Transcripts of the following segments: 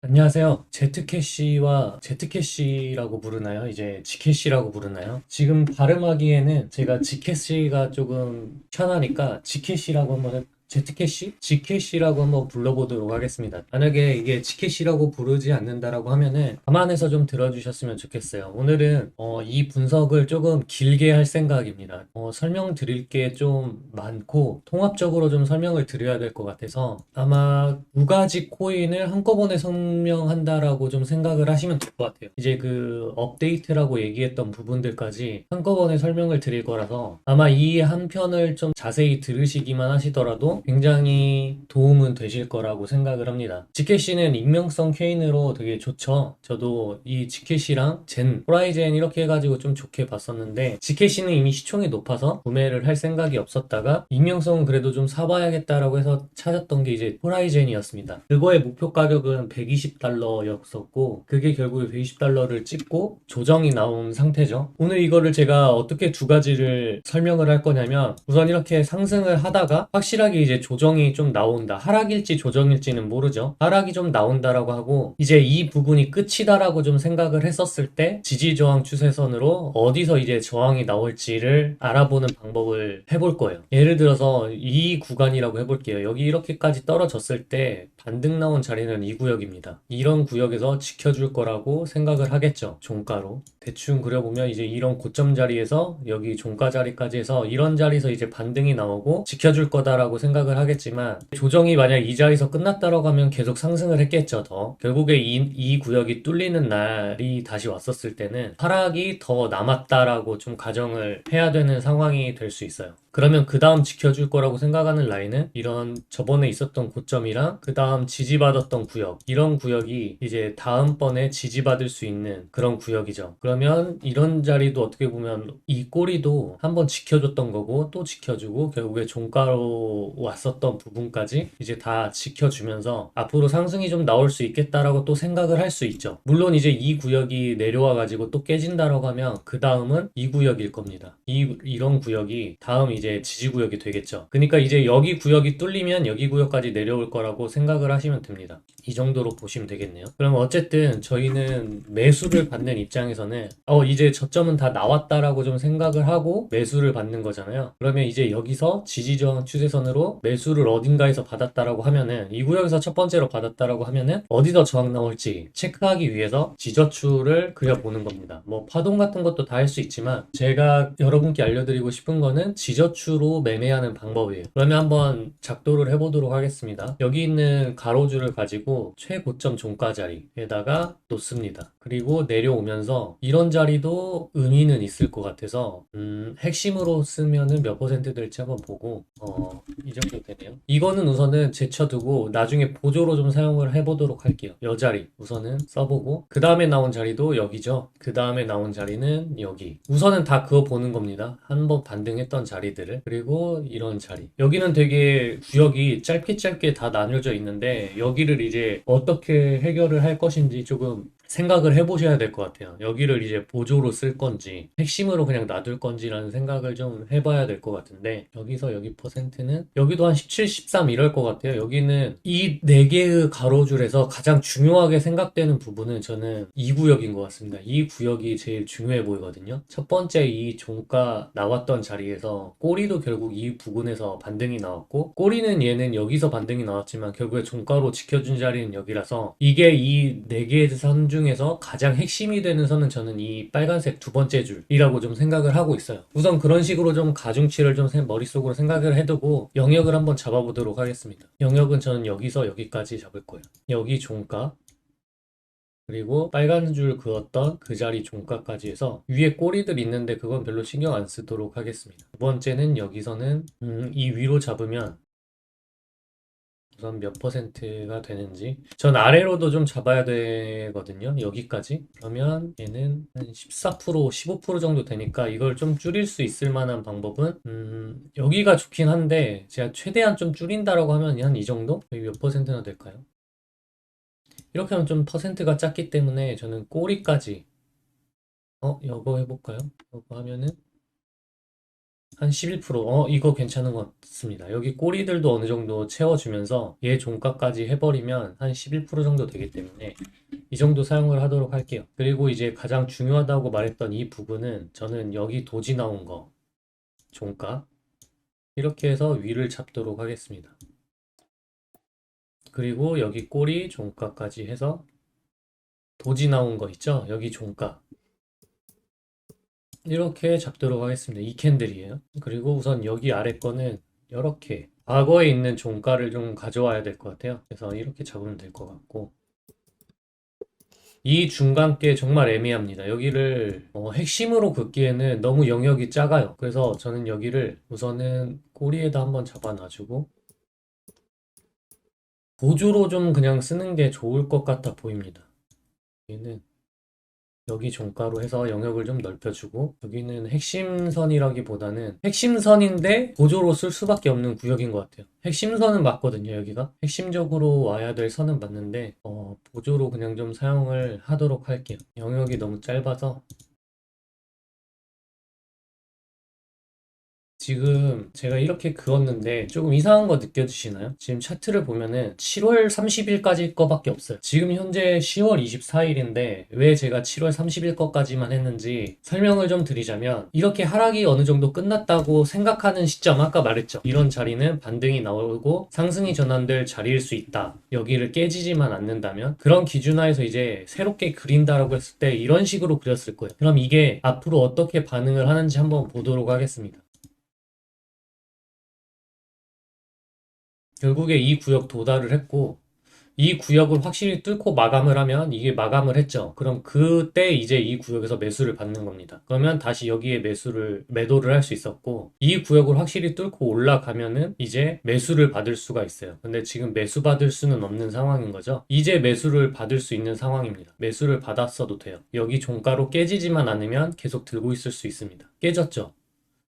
안녕하세요. 제트캐시와 제트캐시라고 부르나요? 이제 지캐시라고 부르나요? 지금 발음하기에는 제가 지캐시가 조금 편하니까 지캐시라고 제트캐시? 지캐시라고 한번 불러보도록 하겠습니다. 만약에 이게 지캐시라고 부르지 않는다라고 하면은 감안해서 좀 들어주셨으면 좋겠어요. 오늘은 이 분석을 조금 길게 할 생각입니다. 설명드릴 게 좀 많고 통합적으로 좀 설명을 드려야 될 것 같아서 아마 두 가지 코인을 한꺼번에 설명한다라고 좀 생각을 하시면 될 것 같아요. 이제 그 업데이트라고 얘기했던 부분들까지 한꺼번에 설명을 드릴 거라서 아마 이 한 편을 좀 자세히 들으시기만 하시더라도 굉장히 도움은 되실 거라고 생각을 합니다. 지켓씨는 익명성 케인으로 되게 좋죠. 저도 이 지켓이랑 호라이젠 이렇게 해가지고 좀 좋게 봤었는데 지켓씨는 이미 시총이 높아서 구매를 할 생각이 없었다가 익명성은 그래도 좀 사봐야겠다라고 해서 찾았던 게 이제 호라이젠이었습니다. 그거의 목표 가격은 120달러였었고 그게 결국에 120달러를 찍고 조정이 나온 상태죠. 오늘 이거를 제가 어떻게 두 가지를 설명을 할 거냐면 우선 이렇게 상승을 하다가 확실하게 이제 조정이 좀 나온다. 하락일지 조정일지는 모르죠. 하락이 좀 나온다라고 하고 이제 이 부분이 끝이다라고 좀 생각을 했었을 때 지지저항 추세선으로 어디서 이제 저항이 나올지를 알아보는 방법을 해볼 거예요. 예를 들어서 이 구간이라고 해볼게요. 여기 이렇게까지 떨어졌을 때 반등 나온 자리는 이 구역입니다. 이런 구역에서 지켜줄 거라고 생각을 하겠죠. 종가로. 대충 그려보면 이제 이런 고점 자리에서 여기 종가 자리까지 해서 이런 자리에서 이제 반등이 나오고 지켜줄 거다라고 생각을 하겠지만 조정이 만약 이 자리에서 끝났다라고 하면 계속 상승을 했겠죠. 더 결국에 이 구역이 뚫리는 날이 다시 왔었을 때는 하락이 더 남았다라고 좀 가정을 해야 되는 상황이 될 수 있어요. 그러면 그 다음 지켜줄 거라고 생각하는 라인은 이런 저번에 있었던 고점이랑 그 다음 지지받았던 구역 이런 구역이 이제 다음번에 지지받을 수 있는 그런 구역이죠. 그러면 이런 자리도 어떻게 보면 이 꼬리도 한번 지켜줬던 거고 또 지켜주고 결국에 종가로 왔었던 부분까지 이제 다 지켜주면서 앞으로 상승이 좀 나올 수 있겠다라고 또 생각을 할 수 있죠. 물론 이제 이 구역이 내려와 가지고 또 깨진다라고 하면 그 다음은 이 구역일 겁니다. 이런 구역이 다음 이제 지지 구역이 되겠죠. 그러니까 이제 여기 구역이 뚫리면 여기 구역까지 내려올 거라고 생각을 하시면 됩니다. 이 정도로 보시면 되겠네요. 그럼 어쨌든 저희는 매수를 받는 입장에서는 이제 저점은 다 나왔다라고 좀 생각을 하고 매수를 받는 거잖아요. 그러면 이제 여기서 지지저항 추세선으로 매수를 어딘가에서 받았다라고 하면은 이 구역에서 첫 번째로 받았다라고 하면은 어디서 저항 나올지 체크하기 위해서 지저추를 그려보는 겁니다. 뭐 파동 같은 것도 다 할 수 있지만 제가 여러분께 알려드리고 싶은 거는 지저추로 매매하는 방법이에요. 그러면 한번 작도를 해보도록 하겠습니다. 여기 있는 가로줄을 가지고 최고점 종가 자리에다가 놓습니다. 그리고 내려오면서 이런 자리도 의미는 있을 것 같아서 핵심으로 쓰면은 몇 퍼센트 될지 한번 보고 이 정도 되네요. 이거는 우선은 제쳐두고 나중에 보조로 좀 사용을 해보도록 할게요. 이 자리 우선은 써보고 그 다음에 나온 자리도 여기죠. 그 다음에 나온 자리는 여기. 우선은 다 그거 보는 겁니다. 한번 반등했던 자리들을. 그리고 이런 자리. 여기는 되게 구역이 짧게 다 나뉘어져 있는데 여기를 이제 어떻게 해결을 할 것인지 조금 생각을 해보셔야 될 것 같아요. 여기를 이제 보조로 쓸 건지, 핵심으로 그냥 놔둘 건지라는 생각을 좀 해봐야 될 것 같은데, 여기서 여기 퍼센트는, 여기도 한 17, 13 이럴 것 같아요. 여기는 이 네 개의 가로줄에서 가장 중요하게 생각되는 부분은 저는 이 구역인 것 같습니다. 이 구역이 제일 중요해 보이거든요. 첫 번째 이 종가 나왔던 자리에서 꼬리도 결국 이 부분에서 반등이 나왔고, 꼬리는 얘는 여기서 반등이 나왔지만 결국에 종가로 지켜준 자리는 여기라서 이게 이 네 개의 선 중에서 가장 핵심이 되는 선은 저는 이 빨간색 두 번째 줄이라고 좀 생각을 하고 있어요. 우선 그런 식으로 좀 가중치를 좀 머릿속으로 생각을 해두고 영역을 한번 잡아보도록 하겠습니다. 영역은 저는 여기서 여기까지 잡을 거예요. 여기 종가 그리고 빨간 줄 그었던 그 자리 종가까지 해서 위에 꼬리들 있는데 그건 별로 신경 안 쓰도록 하겠습니다. 두 번째는 여기서는 이 위로 잡으면 우선 몇 퍼센트가 되는지 전 아래로도 좀 잡아야 되거든요. 여기까지 그러면 얘는 한 14%, 15% 정도 되니까 이걸 좀 줄일 수 있을 만한 방법은 여기가 좋긴 한데 제가 최대한 좀 줄인다라고 하면 한 이 정도? 여기 몇 퍼센트나 될까요? 이렇게 하면 좀 퍼센트가 작기 때문에 저는 꼬리까지, 이거 해볼까요? 이거 하면은 14% 15% 정도 되니까 이걸 좀 줄일 수 있을 만한 방법은 여기 정도? 14% 정도 되니까 이걸 좀 줄인다라고 하면 한 이 정도? 여기 몇 퍼센트나 될까요? 이렇게 하면 좀 퍼센트가 작기 때문에 저는 꼬리까지, 이거 해볼까요? 이거 하면은 14% 15% 정도 되니까 이걸 좀 줄일 수 있을 만한 방법은 한 11%. 이거 괜찮은 것 같습니다. 여기 꼬리들도 어느 정도 채워주면서 얘 종가까지 해버리면 한 11% 정도 되기 때문에 이 정도 사용을 하도록 할게요. 그리고 이제 가장 중요하다고 말했던 이 부분은 저는 여기 도지 나온 거, 종가. 이렇게 해서 위를 잡도록 하겠습니다. 그리고 여기 꼬리, 종가까지 해서 도지 나온 거 있죠? 여기 종가. 이렇게 잡도록 하겠습니다. 이 캔들이에요. 그리고 우선 여기 아래 거는 이렇게 과거에 있는 종가를 좀 가져와야 될 것 같아요. 그래서 이렇게 잡으면 될 것 같고 이 중간 게 정말 애매합니다. 여기를 핵심으로 긋기에는 너무 영역이 작아요. 그래서 저는 여기를 우선은 꼬리에다 한번 잡아놔주고 보조로 좀 그냥 쓰는 게 좋을 것 같아 보입니다. 여기는 여기 종가로 해서 영역을 좀 넓혀주고 여기는 핵심선이라기보다는 핵심선인데 보조로 쓸 수밖에 없는 구역인 것 같아요. 핵심선은 맞거든요. 여기가 핵심적으로 와야 될 선은 맞는데 보조로 그냥 좀 사용을 하도록 할게요. 영역이 너무 짧아서 지금 제가 이렇게 그었는데 조금 이상한 거 느껴지시나요? 지금 차트를 보면은 7월 30일까지 거밖에 없어요. 지금 현재 10월 24일인데 왜 제가 7월 30일 거까지만 했는지 설명을 좀 드리자면 이렇게 하락이 어느 정도 끝났다고 생각하는 시점 아까 말했죠. 이런 자리는 반등이 나오고 상승이 전환될 자리일 수 있다. 여기를 깨지지만 않는다면 그런 기준하에서 이제 새롭게 그린다라고 했을 때 이런 식으로 그렸을 거예요. 그럼 이게 앞으로 어떻게 반응을 하는지 한번 보도록 하겠습니다. 결국에 이 구역 도달을 했고 이 구역을 확실히 뚫고 마감을 하면 이게 마감을 했죠. 그럼 그때 이제 이 구역에서 매수를 받는 겁니다. 그러면 다시 여기에 매도를 할 수 있었고 이 구역을 확실히 뚫고 올라가면은 이제 매수를 받을 수가 있어요. 근데 지금 매수 받을 수는 없는 상황인 거죠. 이제 매수를 받을 수 있는 상황입니다. 매수를 받았어도 돼요. 여기 종가로 깨지지만 않으면 계속 들고 있을 수 있습니다. 깨졌죠.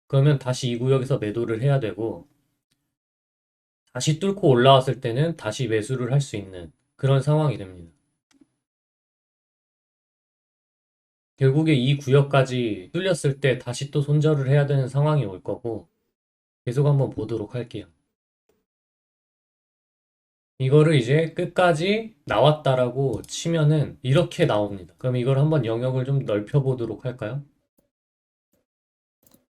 그러면 다시 이 구역에서 매도를 해야 되고 다시 뚫고 올라왔을 때는 다시 매수를 할 수 있는 그런 상황이 됩니다. 결국에 이 구역까지 뚫렸을 때 다시 또 손절을 해야 되는 상황이 올 거고 계속 한번 보도록 할게요. 이거를 이제 끝까지 나왔다라고 치면은 이렇게 나옵니다. 그럼 이걸 한번 영역을 좀 넓혀 보도록 할까요?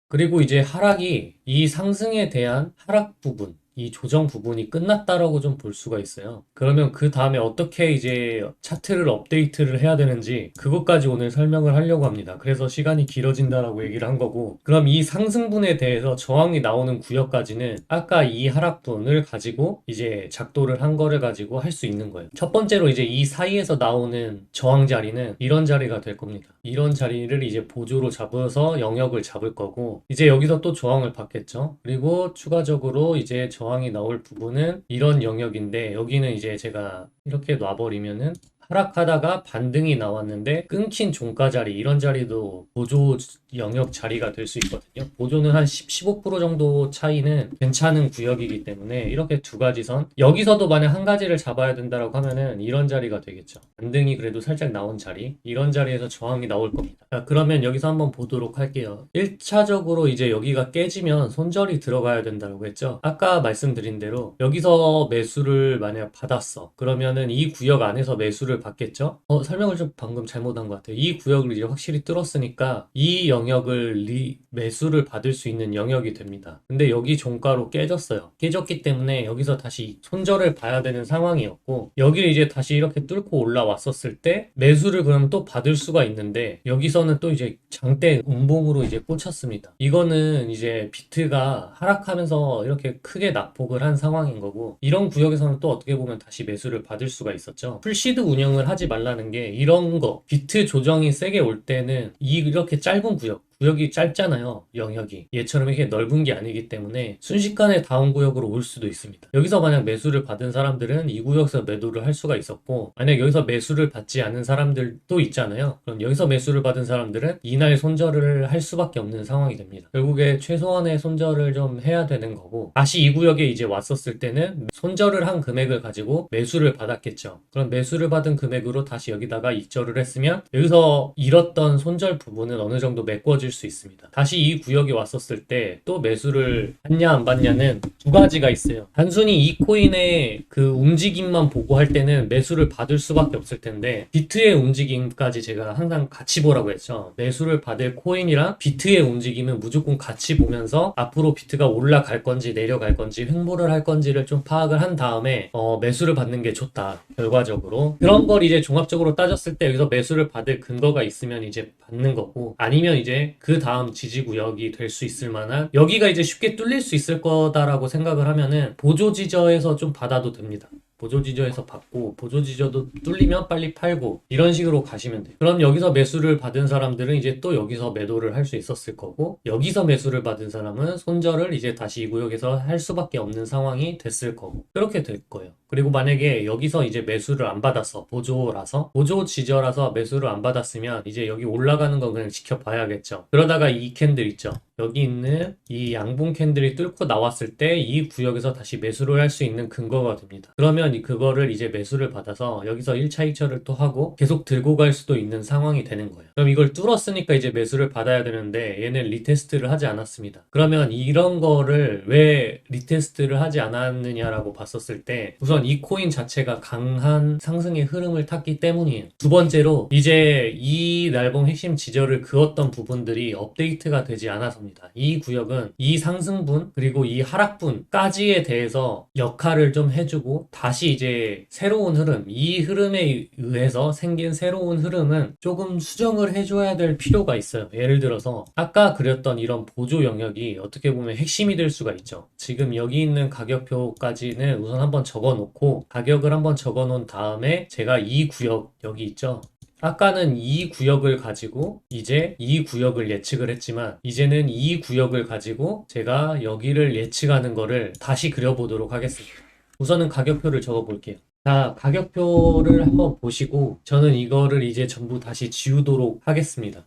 그리고 이제 하락이 이 상승에 대한 하락 부분, 이 조정 부분이 끝났다라고 좀 볼 수가 있어요. 그러면 그 다음에 어떻게 이제 차트를 업데이트를 해야 되는지 그것까지 오늘 설명을 하려고 합니다. 그래서 시간이 길어진다라고 얘기를 한 거고, 그럼 이 상승분에 대해서 저항이 나오는 구역까지는 아까 이 하락분을 가지고 이제 작도를 한 거를 가지고 할 수 있는 거예요. 첫 번째로 이제 이 사이에서 나오는 저항 자리는 이런 자리가 될 겁니다. 이런 자리를 이제 보조로 잡아서 영역을 잡을 거고 이제 여기서 또 저항을 받겠죠. 그리고 추가적으로 이제 저항이 나올 부분은 이런 영역인데 여기는 이제 제가 이렇게 놔버리면은 하락하다가 반등이 나왔는데 끊긴 종가 자리 이런 자리도 보조 영역 자리가 될 수 있거든요. 보조는 한 10, 15% 정도 차이는 괜찮은 구역이기 때문에 이렇게 두 가지 선 여기서도 만약 한 가지를 잡아야 된다라고 하면은 이런 자리가 되겠죠. 반등이 그래도 살짝 나온 자리 이런 자리에서 저항이 나올 겁니다. 자, 그러면 여기서 한번 보도록 할게요. 1차적으로 이제 여기가 깨지면 손절이 들어가야 된다고 했죠. 아까 말씀드린 대로 여기서 매수를 만약 받았어. 그러면은 이 구역 안에서 매수를 받겠죠? 설명을 좀 방금 잘못한 것 같아요. 이 구역을 이제 확실히 뚫었으니까 이 영역을 매수를 받을 수 있는 영역이 됩니다. 근데 여기 종가로 깨졌어요. 깨졌기 때문에 여기서 다시 손절을 봐야 되는 상황이었고 여기를 이제 다시 이렇게 뚫고 올라왔었을 때 매수를 그럼 또 받을 수가 있는데 여기서는 또 이제 장대 음봉으로 이제 꽂혔습니다. 이거는 이제 비트가 하락하면서 이렇게 크게 낙폭을 한 상황인 거고 이런 구역에서는 또 어떻게 보면 다시 매수를 받을 수가 있었죠. 풀시드 운영을 하지 말라는 게 이런 거 비트 조정이 세게 올 때는 이렇게 짧은 구역이 짧잖아요. 영역이. 얘처럼 이렇게 넓은 게 아니기 때문에 순식간에 다운 구역으로 올 수도 있습니다. 여기서 만약 매수를 받은 사람들은 이 구역에서 매도를 할 수가 있었고 만약 여기서 매수를 받지 않은 사람들도 있잖아요. 그럼 여기서 매수를 받은 사람들은 이날 손절을 할 수밖에 없는 상황이 됩니다. 결국에 최소한의 손절을 좀 해야 되는 거고 다시 이 구역에 이제 왔었을 때는 손절을 한 금액을 가지고 매수를 받았겠죠. 그럼 매수를 받은 금액으로 다시 여기다가 입절을 했으면 여기서 잃었던 손절 부분은 어느 정도 메꿔질 받을 수 있습니다. 다시 이 구역에 왔었을 때 또 매수를 받냐 안 받냐는 두 가지가 있어요. 단순히 이 코인의 그 움직임만 보고 할 때는 매수를 받을 수밖에 없을 텐데 비트의 움직임까지 제가 항상 같이 보라고 했죠. 매수를 받을 코인이랑 비트의 움직임은 무조건 같이 보면서 앞으로 비트가 올라갈 건지 내려갈 건지 횡보를 할 건지를 좀 파악을 한 다음에 매수를 받는 게 좋다. 결과적으로 그런 걸 이제 종합적으로 따졌을 때 여기서 매수를 받을 근거가 있으면 이제 받는 거고, 아니면 이제 그 다음 지지구역이 될 수 있을 만한, 여기가 이제 쉽게 뚫릴 수 있을 거다라고 생각을 하면은 보조지저에서 좀 받아도 됩니다. 보조지저에서 받고, 보조지저도 뚫리면 빨리 팔고, 이런 식으로 가시면 돼요. 그럼 여기서 매수를 받은 사람들은 이제 또 여기서 매도를 할 수 있었을 거고, 여기서 매수를 받은 사람은 손절을 이제 다시 이 구역에서 할 수밖에 없는 상황이 됐을 거고, 그렇게 될 거예요. 그리고 만약에 여기서 이제 매수를 안 받았어. 보조 지저라서 매수를 안 받았으면 이제 여기 올라가는 거 그냥 지켜봐야겠죠. 그러다가 이 캔들 있죠. 여기 있는 이 양봉 캔들이 뚫고 나왔을 때 이 구역에서 다시 매수를 할 수 있는 근거가 됩니다. 그러면 그거를 이제 매수를 받아서 여기서 1차, 2차를 또 하고 계속 들고 갈 수도 있는 상황이 되는 거예요. 그럼 이걸 뚫었으니까 이제 매수를 받아야 되는데 얘는 리테스트를 하지 않았습니다. 그러면 이런 거를 왜 리테스트를 하지 않았느냐라고 봤었을 때, 우선 이 코인 자체가 강한 상승의 흐름을 탔기 때문이에요. 두 번째로 이제 이 날봉 핵심 지저를 그었던 부분들이 업데이트가 되지 않아서입니다. 이 구역은 이 상승분 그리고 이 하락분까지에 대해서 역할을 좀 해주고, 다시 이제 새로운 흐름, 이 흐름에 의해서 생긴 새로운 흐름은 조금 수정을 해줘야 될 필요가 있어요. 예를 들어서 아까 그렸던 이런 보조 영역이 어떻게 보면 핵심이 될 수가 있죠. 지금 여기 있는 가격표까지는 우선 한번 적어놓고, 가격을 한번 적어놓은 다음에 제가 이 구역 여기 있죠. 아까는 이 구역을 가지고 이제 이 구역을 예측을 했지만, 이제는 이 구역을 가지고 제가 여기를 예측하는 거를 다시 그려보도록 하겠습니다. 우선은 가격표를 적어 볼게요. 자, 가격표를 한번 보시고 저는 이거를 이제 전부 다시 지우도록 하겠습니다.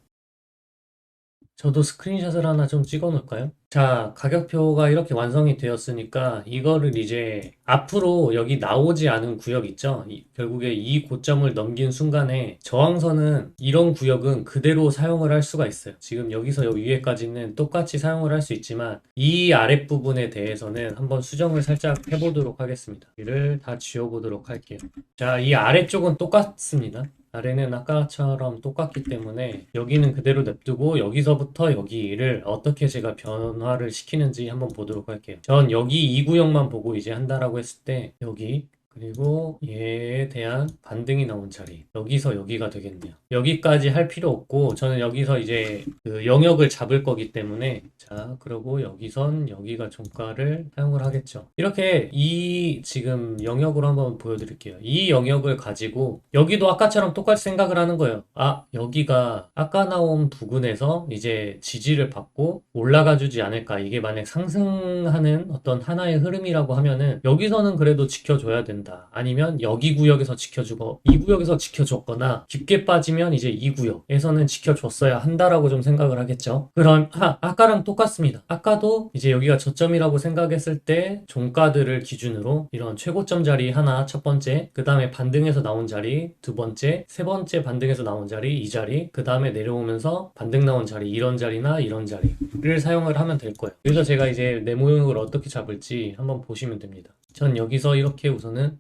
저도 스크린샷을 하나 좀 찍어 놓을까요? 자, 가격표가 이렇게 완성이 되었으니까 이거를 이제 앞으로 여기 나오지 않은 구역 있죠? 결국에 이 고점을 넘긴 순간에 저항선은, 이런 구역은 그대로 사용을 할 수가 있어요. 지금 여기서 여기 위에까지는 똑같이 사용을 할 수 있지만 이 아랫부분에 대해서는 한번 수정을 살짝 해보도록 하겠습니다. 이를 다 지워보도록 할게요. 자, 이 아래쪽은 똑같습니다. 아래는 아까처럼 똑같기 때문에 여기는 그대로 냅두고 여기서부터 여기를 어떻게 제가 변화를 시키는지 한번 보도록 할게요. 전 여기 이 구역만 보고 이제 한다라고 했을 때 여기, 그리고 얘에 대한 반등이 나온 자리, 여기서 여기가 되겠네요. 여기까지 할 필요 없고 저는 여기서 이제 그 영역을 잡을 거기 때문에, 자, 그리고 여기선 여기가 종가를 사용을 하겠죠. 이렇게 이 지금 영역으로 한번 보여드릴게요. 이 영역을 가지고 여기도 아까처럼 똑같이 생각을 하는 거예요. 아, 여기가 아까 나온 부근에서 이제 지지를 받고 올라가 주지 않을까. 이게 만약 상승하는 어떤 하나의 흐름이라고 하면은 여기서는 그래도 지켜줘야 된다. 아니면 여기 구역에서 지켜주고 이 구역에서 지켜줬거나, 깊게 빠지면 이제 이 구역에서는 지켜줬어야 한다라고 좀 생각을 하겠죠. 그럼 아까랑 똑같습니다. 아까도 이제 여기가 저점이라고 생각했을 때 종가들을 기준으로 이런 최고점 자리 하나, 첫 번째, 그 다음에 반등해서 나온 자리 두 번째, 세 번째 반등해서 나온 자리 이 자리, 그 다음에 내려오면서 반등 나온 자리, 이런 자리나 이런 자리를 사용을 하면 될 거예요. 그래서 제가 이제 내 모형을 어떻게 잡을지 한번 보시면 됩니다. 전 여기서 이렇게 우선은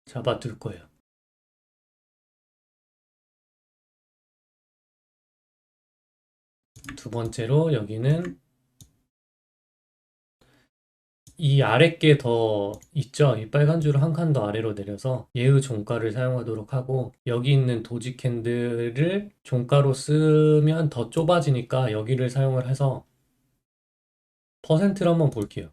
잡아둘 거예요. 두 번째로 여기는 이 아랫게 더 있죠? 이 빨간 줄을 한 칸 더 아래로 내려서 얘의 종가를 사용하도록 하고, 여기 있는 도지 캔들을 종가로 쓰면 더 좁아지니까 여기를 사용을 해서 퍼센트를 한번 볼게요.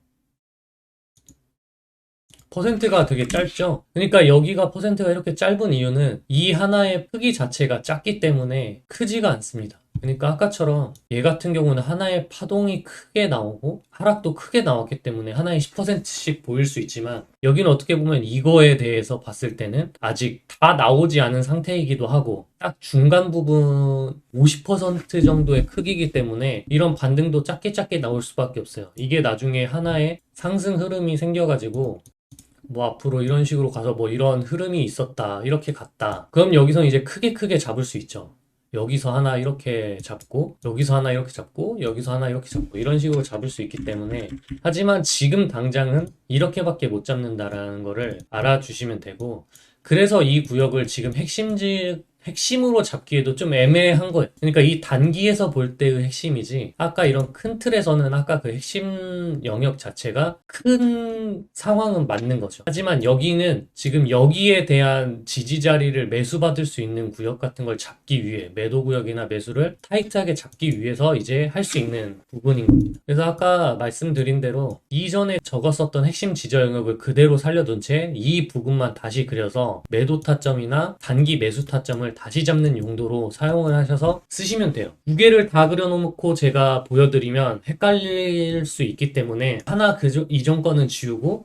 퍼센트가 되게 짧죠? 그러니까 여기가 퍼센트가 이렇게 짧은 이유는 이 하나의 크기 자체가 작기 때문에 크지가 않습니다. 그러니까 아까처럼 얘 같은 경우는 하나의 파동이 크게 나오고 하락도 크게 나왔기 때문에 하나의 10%씩 보일 수 있지만, 여기는 어떻게 보면 이거에 대해서 봤을 때는 아직 다 나오지 않은 상태이기도 하고 딱 중간 부분 50% 정도의 크기이기 때문에 이런 반등도 작게 나올 수밖에 없어요. 이게 나중에 하나의 상승 흐름이 생겨가지고 뭐 앞으로 이런 식으로 가서 뭐 이런 흐름이 있었다, 이렇게 갔다, 그럼 여기서 이제 크게 잡을 수 있죠. 여기서 하나 이렇게 잡고 여기서 하나 이렇게 잡고 여기서 하나 이렇게 잡고 이런 식으로 잡을 수 있기 때문에, 하지만 지금 당장은 이렇게밖에 못 잡는다라는 거를 알아주시면 되고, 그래서 이 구역을 지금 핵심으로 잡기에도 좀 애매한 거예요. 그러니까 이 단기에서 볼 때의 핵심이지, 아까 이런 큰 틀에서는 아까 그 핵심 영역 자체가 큰 상황은 맞는 거죠. 하지만 여기는 지금 여기에 대한 지지 자리를 매수받을 수 있는 구역 같은 걸 잡기 위해, 매도 구역이나 매수를 타이트하게 잡기 위해서 이제 할 수 있는 부분인 겁니다. 그래서 아까 말씀드린 대로 이전에 적었었던 핵심 지저 영역을 그대로 살려둔 채 이 부분만 다시 그려서 매도 타점이나 단기 매수 타점을 다시 잡는 용도로 사용을 하셔서 쓰시면 돼요. 두 개를 다 그려놓고 제가 보여드리면 헷갈릴 수 있기 때문에 하나 이전 거는 지우고,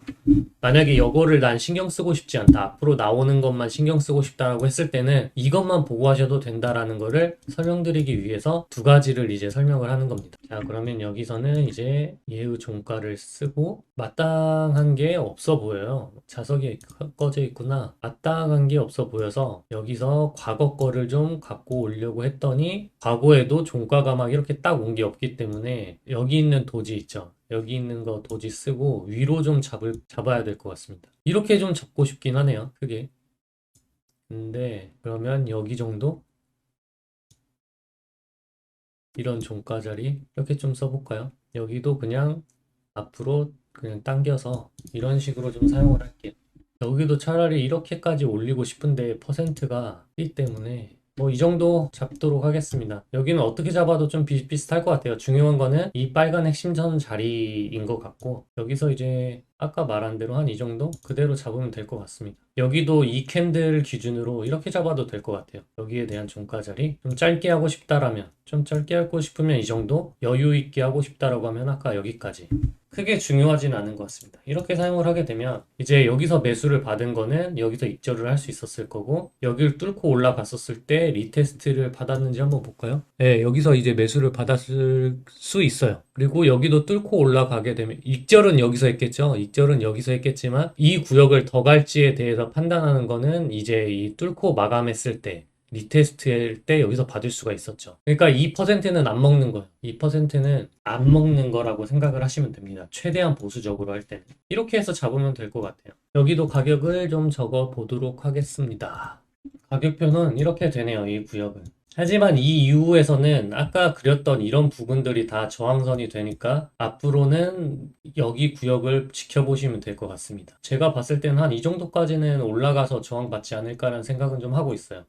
만약에 이거를 난 신경 쓰고 싶지 않다, 앞으로 나오는 것만 신경 쓰고 싶다라고 했을 때는 이것만 보고 하셔도 된다라는 거를 설명드리기 위해서 두 가지를 이제 설명을 하는 겁니다. 자, 그러면 여기서는 이제 얘의 종가를 쓰고, 마땅한 게 없어 보여요. 자석이 꺼져 있구나. 마땅한 게 없어 보여서 여기서 과거 거를 좀 갖고 오려고 했더니, 과거에도 종가가 막 이렇게 딱 온 게 없기 때문에 여기 있는 도지 있죠. 여기 있는 거 도지 쓰고 위로 좀 잡아야 될 것 같습니다. 이렇게 좀 잡고 싶긴 하네요, 크게. 근데 그러면 여기 정도? 이런 종가 자리 이렇게 좀 써볼까요? 여기도 그냥 앞으로 그냥 당겨서 이런 식으로 좀 사용을 할게요. 여기도 차라리 이렇게까지 올리고 싶은데 퍼센트가 뛰기 때문에 뭐 이 정도 잡도록 하겠습니다. 여기는 어떻게 잡아도 좀 비슷비슷할 것 같아요. 중요한 거는 이 빨간 핵심선 자리인 것 같고, 여기서 이제 아까 말한 대로 한 이 정도 그대로 잡으면 될 것 같습니다. 여기도 이 캔들 기준으로 이렇게 잡아도 될 것 같아요. 여기에 대한 종가 자리 좀 짧게 하고 싶다라면, 좀 짧게 하고 싶으면 이 정도, 여유 있게 하고 싶다라고 하면 아까 여기까지. 크게 중요하진 않은 것 같습니다. 이렇게 사용을 하게 되면 이제 여기서 매수를 받은 거는 여기서 익절을 할 수 있었을 거고, 여기를 뚫고 올라갔었을 때 리테스트를 받았는지 한번 볼까요? 네, 여기서 이제 매수를 받았을 수 있어요. 그리고 여기도 뚫고 올라가게 되면, 익절은 여기서 했겠죠. 익절은 여기서 했겠지만 이 구역을 더 갈지에 대해서 판단하는 거는 이제 이 뚫고 마감했을 때, 리테스트일 때 여기서 받을 수가 있었죠. 그러니까 2%는 안 먹는 거예요. 2%는 안 먹는 거라고 생각을 하시면 됩니다. 최대한 보수적으로 할 때는. 이렇게 해서 잡으면 될 것 같아요. 여기도 가격을 좀 적어 보도록 하겠습니다. 가격표는 이렇게 되네요, 이 구역은. 하지만 이 이후에서는 아까 그렸던 이런 부분들이 다 저항선이 되니까 앞으로는 여기 구역을 지켜보시면 될 것 같습니다. 제가 봤을 때는 한 이 정도까지는 올라가서 저항받지 않을까라는 생각은 좀 하고 있어요.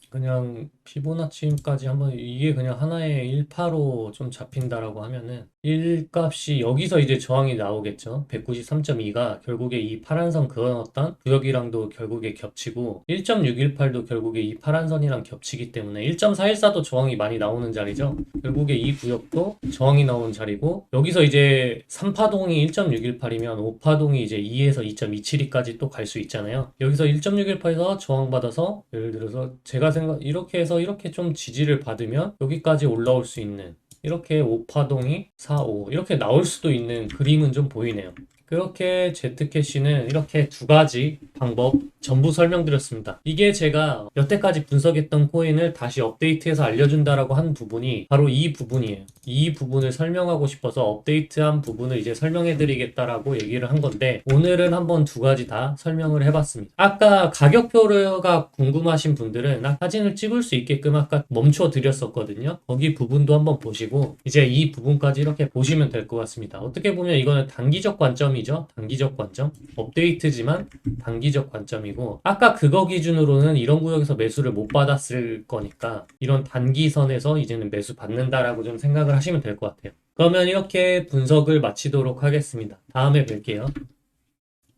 그냥 피보나치까지 한번, 이게 그냥 하나의 1파로 좀 잡힌다라고 하면은 1값이 여기서 이제 저항이 나오겠죠. 193.2가 결국에 이 파란선 그어놨던 구역이랑도 결국에 겹치고, 1.618도 결국에 이 파란선이랑 겹치기 때문에 1.414도 저항이 많이 나오는 자리죠. 결국에 이 구역도 저항이 나오는 자리고, 여기서 이제 3파동이 1.618이면 5파동이 이제 2에서 2.272까지 또 갈 수 있잖아요. 여기서 1.618에서 저항받아서, 예를 들어서 제가 이렇게 해서 이렇게 좀 지지를 받으면 여기까지 올라올 수 있는, 이렇게 5파동이 4, 5 이렇게 나올 수도 있는 그림은 좀 보이네요. 그렇게 Z캐시는 이렇게 두 가지 방법 전부 설명드렸습니다. 이게 제가 여태까지 분석했던 코인을 다시 업데이트해서 알려준다라고 한 부분이 바로 이 부분이에요. 이 부분을 설명하고 싶어서 업데이트한 부분을 이제 설명해드리겠다라고 얘기를 한 건데, 오늘은 한번 두 가지 다 설명을 해봤습니다. 아까 가격표가 궁금하신 분들은 사진을 찍을 수 있게끔 아까 멈춰 드렸었거든요. 거기 부분도 한번 보시고 이제 이 부분까지 이렇게 보시면 될 것 같습니다. 어떻게 보면 이거는 단기적 관점이죠. 단기적 관점. 업데이트지만 단기적 관점이고, 아까 그거 기준으로는 이런 구역에서 매수를 못 받았을 거니까 이런 단기선에서 이제는 매수 받는다라고 좀 생각을 하시면 될 것 같아요. 그러면 이렇게 분석을 마치도록 하겠습니다. 다음에 뵐게요.